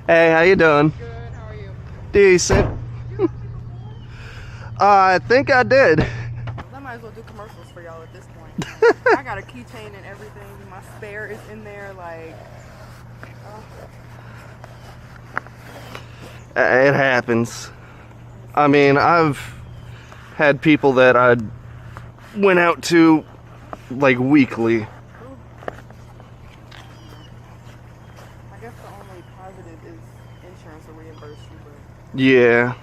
Hey, how you doing? Good, how are you? Decent. I think I did. I might as well do commercials for y'all at this point. Like, I got a keychain and everything. My spare is in there. Like, It happens. I mean, I've had people that I went out to like weekly. I guess the only positive is insurance will reimburse you, but Yeah.